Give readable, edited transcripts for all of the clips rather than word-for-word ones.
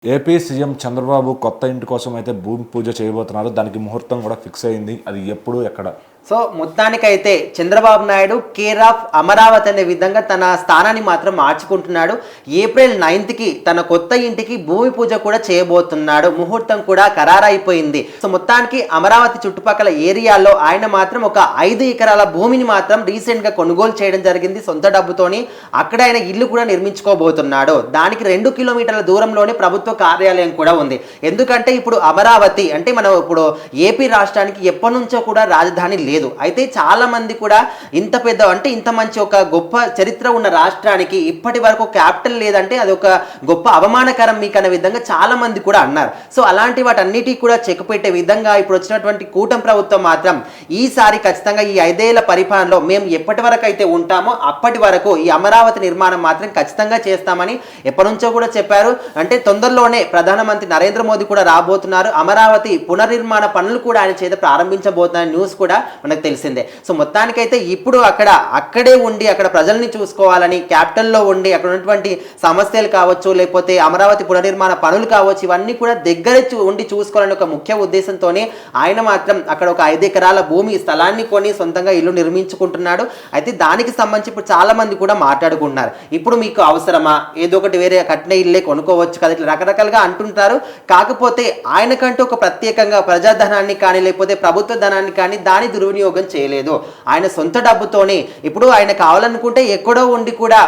AP CM Chandrababu కొత్త ఇంటి కోసం అయితే భూమి పూజ చేయబోతున్నారు. దానికి ముహూర్తం కూడా ఫిక్స్ అయింది. అది ఎప్పుడు ఎక్కడ? సో మొత్తానికైతే చంద్రబాబు నాయుడు కేర్ ఆఫ్ అమరావతి అనే విధంగా తన స్థానాన్ని మాత్రం మార్చుకుంటున్నాడు. ఏప్రిల్ 9కి తన కొత్త ఇంటికి భూమి పూజ కూడా చేయబోతున్నాడు. ముహూర్తం కూడా ఖరారైపోయింది. సో మొత్తానికి అమరావతి చుట్టుపక్కల ఏరియాల్లో ఆయన మాత్రం ఒక 5 ఎకరాల భూమిని మాత్రం రీసెంట్ గా కొనుగోలు చేయడం జరిగింది సొంత డబ్బుతోని. అక్కడ ఆయన ఇల్లు కూడా నిర్మించుకోబోతున్నాడు. దానికి 2 కిలోమీటర్ల దూరంలోనే ప్రభుత్వ కార్యాలయం కూడా ఉంది. ఎందుకంటే ఇప్పుడు అమరావతి అంటే మనం ఇప్పుడు ఏపీ రాష్ట్రానికి ఎప్పటి నుంచో కూడా రాజధాని లేదు. అయితే చాలా మంది కూడా ఇంత పెద్ద అంటే ఇంత మంచి ఒక గొప్ప చరిత్ర ఉన్న రాష్ట్రానికి ఇప్పటి వరకు క్యాపిటల్ లేదంటే అది ఒక గొప్ప అవమానకరం మీకు అనే విధంగా చాలా మంది కూడా అన్నారు. సో అలాంటి వాటన్నిటికీ కూడా చెక్ పెట్టే విధంగా ఇప్పుడు వచ్చినటువంటి కూటమి ప్రభుత్వం మాత్రం ఈసారి ఖచ్చితంగా ఈ 5 ఏళ్ల పరిపాలనలో మేము ఎప్పటి వరకు అయితే ఉంటామో అప్పటి వరకు ఈ అమరావతి నిర్మాణం మాత్రం ఖచ్చితంగా చేస్తామని ఎప్పటి నుంచో కూడా చెప్పారు. అంటే తొందరలోనే ప్రధానమంత్రి నరేంద్ర మోదీ కూడా రాబోతున్నారు. అమరావతి పునర్నిర్మాణ పనులు కూడా ఆయన చేత ప్రారంభించబోతున్న న్యూస్ కూడా మనకు తెలిసిందే. సో మొత్తానికైతే ఇప్పుడు అక్కడే ఉండి అక్కడ ప్రజల్ని చూసుకోవాలని క్యాపిటల్లో ఉండి అక్కడ ఉన్నటువంటి సమస్యలు కావచ్చు లేకపోతే అమరావతి పునర్నిర్మాణ పనులు కావచ్చు ఇవన్నీ కూడా దగ్గర ఉండి చూసుకోవాలని ఒక ముఖ్య ఉద్దేశంతోనే ఆయన మాత్రం అక్కడ ఒక 5 ఎకరాల భూమి స్థలాన్ని కొని సొంతంగా ఇల్లు నిర్మించుకుంటున్నాడు. అయితే దానికి సంబంధించి ఇప్పుడు చాలా మంది కూడా మాట్లాడుకుంటున్నారు. ఇప్పుడు మీకు అవసరమా, ఏదో ఒకటి వేరే కట్టిన ఇల్లే కొనుక్కోవచ్చు కదా, ఇట్లా రకరకాలుగా అంటుంటారు. కాకపోతే ఆయనకంటూ ఒక ప్రత్యేకంగా ప్రజాధనాన్ని కానీ లేకపోతే ప్రభుత్వ ధనాన్ని కానీ దాని దుర్వినియోగం చేయలేదు. ఆయన సొంత డబ్బుతోనే ఇప్పుడు ఆయన కావాలనుకుంటే ఎక్కడో ఉండి కూడా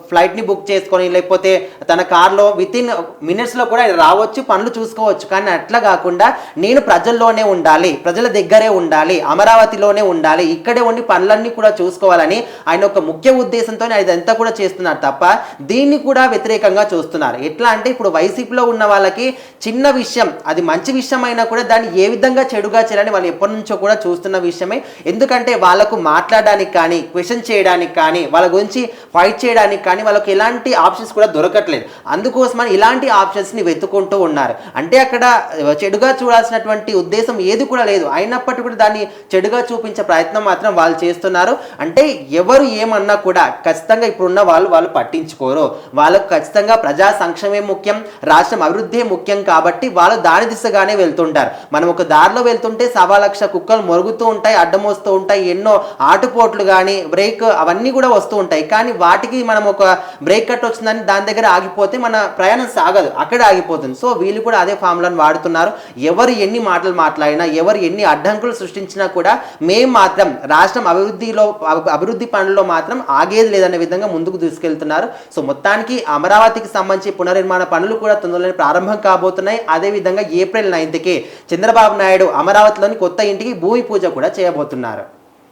ఫ్లైట్ని బుక్ చేసుకొని లేకపోతే తన కార్లో వితిన్ మినిట్స్లో కూడా ఆయన రావచ్చు, పనులు చూసుకోవచ్చు. కానీ అట్లా కాకుండా నేను ప్రజల్లోనే ఉండాలి, ప్రజల దగ్గరే ఉండాలి, అమరావతిలోనే ఉండాలి, ఇక్కడే ఉండి పనులన్నీ కూడా చూసుకోవాలని ఆయన ఒక ముఖ్య ఉద్దేశంతో ఇదంతా కూడా చేస్తున్నారు తప్ప దీన్ని కూడా వ్యతిరేకంగా చూస్తున్నారు. ఎట్లా అంటే ఇప్పుడు వైసీపీలో ఉన్న వాళ్ళకి చిన్న విషయం అది మంచి విషయం అయినా కూడా దాన్ని ఏ విధంగా చెడుగా చేయాలని వాళ్ళు ఎప్పటి నుంచో కూడా చూస్తున్న విషయమే. ఎందుకంటే వాళ్ళకు మాట్లాడడానికి కానీ క్వశ్చన్ చేయడానికి కానీ వాళ్ళ గురించి ఫైట్ చేయడానికి కానీ వాళ్ళకి ఎలాంటి ఆప్షన్స్ కూడా దొరకట్లేదు. అందుకోసమని ఇలాంటి ఆప్షన్స్ని వెతుకుంటూ ఉన్నారు. అంటే అక్కడ చెడుగా చూడాల్సినటువంటి ఉద్దేశం ఏది కూడా లేదు, అయినప్పటికీ కూడా దాన్ని చెడుగా చూపించే ప్రయత్నం మాత్రం వాళ్ళు చేస్తున్నారు. అంటే ఎవరు ఏమన్నా కూడా ఖచ్చితంగా ఇప్పుడున్న వాళ్ళు పట్టించుకోరు. వాళ్ళకు ఖచ్చితంగా ప్రజా సంక్షేమం ముఖ్యం, రాష్ట్రం అభివృద్ధి ముఖ్యం. కాబట్టి వాళ్ళు దాని దిశగానే వెళ్తుంటారు. మనం ఒక దారిలో వెళ్తుంటే 1,00,000 కుక్కలు మొరుగుతూ ఉంటాయి, అడ్డం వస్తూ ఉంటాయి, ఎన్నో ఆటుపోట్లు కానీ బ్రేక్ అవన్నీ కూడా వస్తూ ఉంటాయి. కానీ వాటికి మనం ఒక బ్రేక్ కట్ వచ్చిందని దాని దగ్గర ఆగిపోతే మన ప్రయాణం సాగదు, అక్కడే ఆగిపోతుంది. సో వీళ్ళు కూడా అదే ఫార్ములాను వాడుతున్నారు. ఎవరు ఎన్ని మాటలు మాట్లాడినా ఎవరు ఎన్ని అడ్డంకులు సృష్టించినా కూడా మేము మాత్రం రాష్ట్రం అభివృద్ధి పనుల్లో మాత్రం ఆగేది లేదనే విధంగా ముందుకు తీసుకెళ్తున్నారు. సో మొత్తానికి అమరావతికి సంబంధించి పునర్నిర్మాణ పనులు కూడా తొందరలోనే ప్రారంభం కాబోతున్నాయి. అదేవిధంగా ఏప్రిల్ 9కి చంద్రబాబు నాయుడు అమరావతిలోని కొత్త ఇంటికి భూమి పూజ కూడా చేయబోతున్నారు.